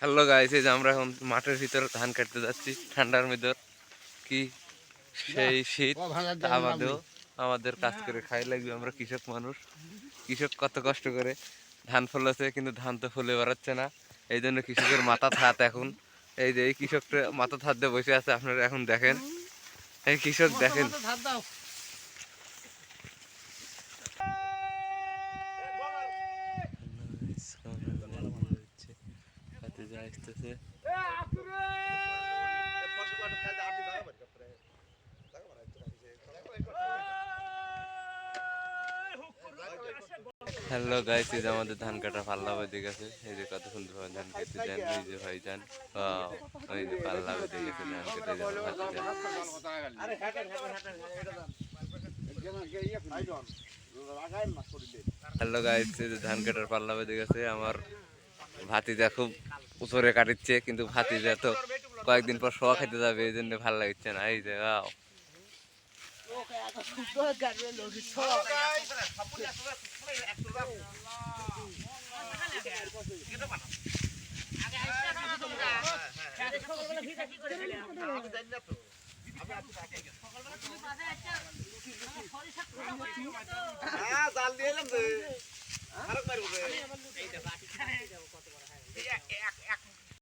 Hello guys, এই যে আমরা এখন মাঠের ভিতর ধান কাটতে যাচ্ছি ঠান্ডার ভিতর। কি সেই শীত, তা বাদেও আমাদের কাজ করে খাই লাগবে। আমরা কৃষক মানুষ, কৃষক কত কষ্ট করে ধান ফলাচ্ছে, কিন্তু ধান তো ফলে বেড়াচ্ছে না। এই জন্য কৃষকের মাথা হাত এখন। এই যে এই কৃষকটা মাথা হাত দিয়ে বসে আছে, আপনারা এখন দেখেন। এই কৃষক দেখেন, আসতেছে। হ্যালো গাইস, এই যে আমাদের ধান কাটা পাল্লা বেঁধে গেছে। এই যে কত সুন্দর ভাবে ধান কেটে যান, এই যে ভাই যান। ওই যে পাল্লা বেঁধে গেছে ধান কেটে যান। হ্যালো গাইস, এই যে ধান কাটার পাল্লা বেঁধে গেছে। আমার ভাতিজা খুব উপরে কাটিচ্ছে, কিন্তু ভাতিজা তো কয়েকদিন পর শোয়া খেতে যাবে, এই জন্য ভালো লাগছে না। এই যে জাল দিয়ে